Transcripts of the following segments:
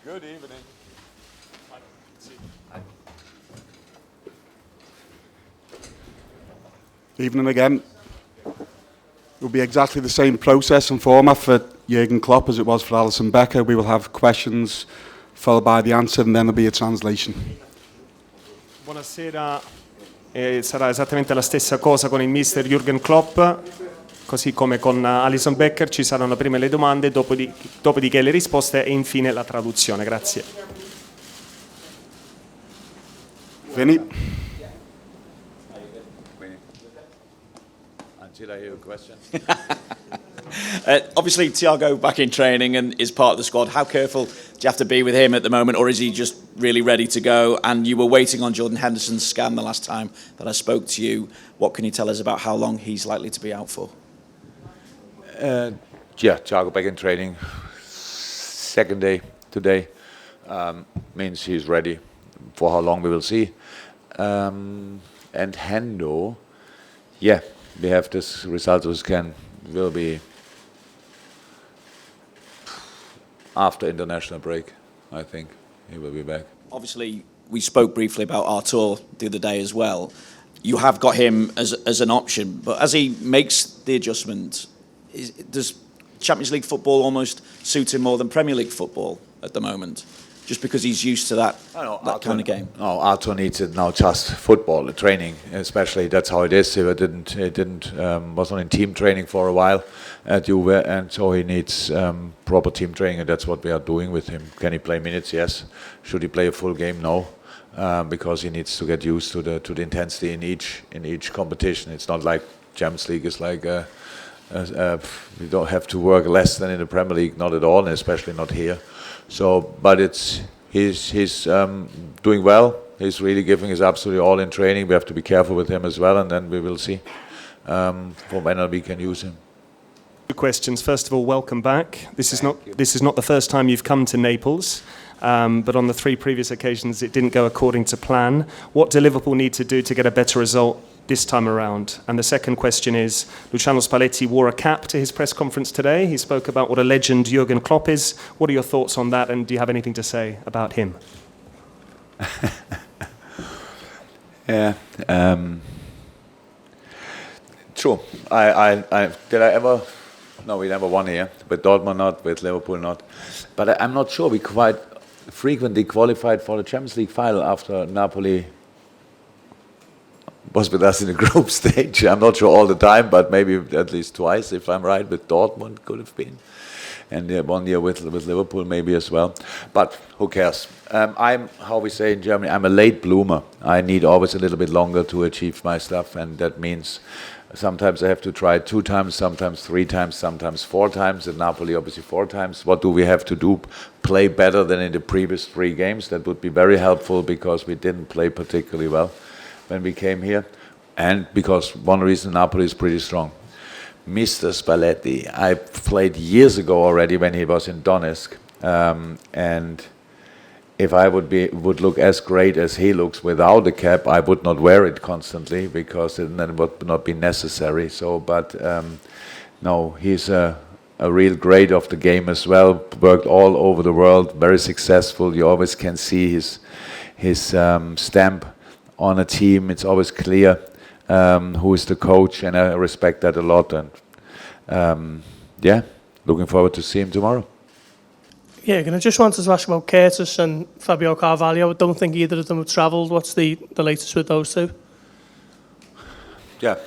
Good evening. Evening again. It will be exactly the same process and format for Jurgen Klopp as it was for Alisson Becker. We will have questions followed by the answer and then there will be a translation. Buonasera, sarà esattamente la stessa cosa con il mister Jurgen Klopp, così come con Alisson Becker ci saranno prima le domande, dopodiché le risposte e infine la traduzione. Grazie. Vinny? Did I hear a question? Obviously, Thiago back in training and is part of the squad. How careful do you have to be with him at the moment, or is he just really ready to go? And you were waiting on Jordan Henderson's scan the last time that I spoke to you. What can you tell us about how long he's likely to be out for? Thiago back in training. Second day today means he's ready. For how long we will see. And Hendo, we have this result of the scan will be after international break. I think he will be back. Obviously, we spoke briefly about Artur the other day as well. You have got him as an option, but as he makes the adjustment, does Champions League football almost suit him more than Premier League football at the moment? Just because he's used to that kind of game. No, Artur needs it now. Just football, the training, especially. That's how it is. He was not in team training for a while at Juve, and so he needs proper team training, and that's what we are doing with him. Can he play minutes? Yes. Should he play a full game? No, because he needs to get used to the intensity in each competition. It's not like Champions League is like we don't have to work less than in the Premier League, not at all, and especially not here. So, but he's doing well. He's really giving his absolutely all in training. We have to be careful with him as well, and then we will see from when we can use him. Two questions. First of all, welcome back. This is not the first time you've come to Naples, but on the 3 previous occasions it didn't go according to plan. What do Liverpool need to do to get a better result this time around? And the second question is, Luciano Spalletti wore a cap to his press conference today. He spoke about what a legend Jurgen Klopp is. What are your thoughts on that, and do you have anything to say about him? True. Did I ever? No, we never won here. With Dortmund not, with Liverpool not. But I'm not sure. We quite frequently qualified for the Champions League final after Napoli was with us in the group stage. I'm not sure all the time, but maybe at least twice, if I'm right, with Dortmund could have been. And 1 year with Liverpool maybe as well. But who cares? I'm, how we say in Germany, I'm a late bloomer. I need always a little bit longer to achieve my stuff, and that means sometimes I have to try 2 times, sometimes 3 times, sometimes 4 times. At Napoli, obviously 4 times. What do we have to do? Play better than in the previous 3 games. That would be very helpful because we didn't play particularly well when we came here, and because one reason Napoli is pretty strong. Mr. Spalletti, I played years ago already when he was in Donetsk, and if I would look as great as he looks without the cap, I would not wear it constantly because then it would not be necessary. So, but no, he's a real great of the game as well. Worked all over the world, very successful. You always can see his stamp on a team. It's always clear who is the coach, and I respect that a lot. And looking forward to see him tomorrow. Yeah, I just wanted to ask about Curtis and Fabio Carvalho. I don't think either of them have travelled. What's the latest with those two? Yeah,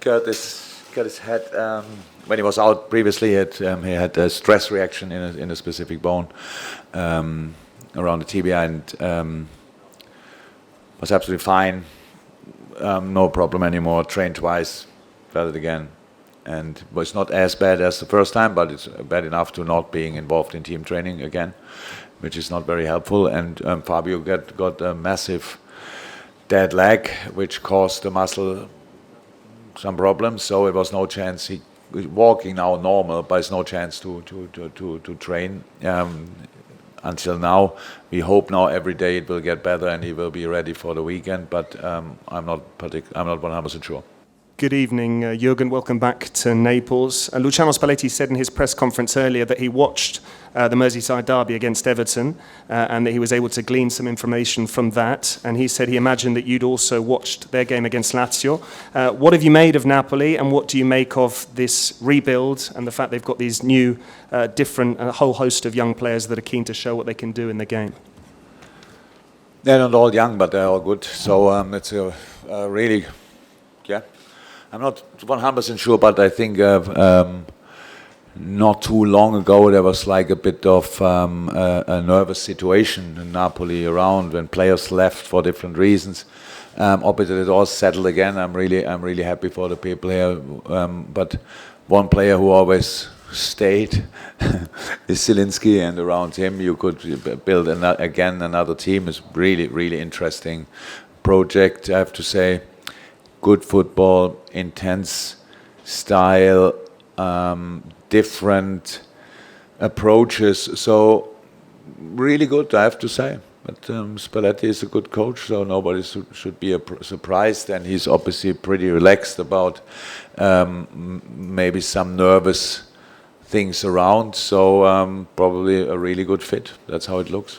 Curtis had when he was out previously, he had a stress reaction in a specific bone around the tibia, and was absolutely fine, no problem anymore. Trained twice, felt it again, and was not as bad as the first time, but it's bad enough to not being involved in team training again, which is not very helpful. And Fabio got a massive dead leg, which caused the muscle some problems. So it was no chance. He was walking now normal, but it's no chance to train. Until now, we hope now every day it will get better and he will be ready for the weekend. But I'm not 100% sure. Good evening, Jurgen. Welcome back to Naples. Luciano Spalletti said in his press conference earlier that he watched the Merseyside derby against Everton and that he was able to glean some information from that. And he said he imagined that you'd also watched their game against Lazio. What have you made of Napoli, and what do you make of this rebuild and the fact they've got these new, different, a whole host of young players that are keen to show what they can do in the game? They're not all young, but they're all good. So it's a really, yeah. I'm not 100% sure, but I think not too long ago there was like a bit of a nervous situation in Napoli around when players left for different reasons. Obviously, it all settled again. I'm really happy for the people here. But one player who always stayed is Zielinski, and around him you could build another team. It's really interesting project, I have to say. Good football, intense style, different approaches. So really good, I have to say. But Spalletti is a good coach, so nobody should be surprised. And he's obviously pretty relaxed about maybe some nervous things around. So probably a really good fit. That's how it looks.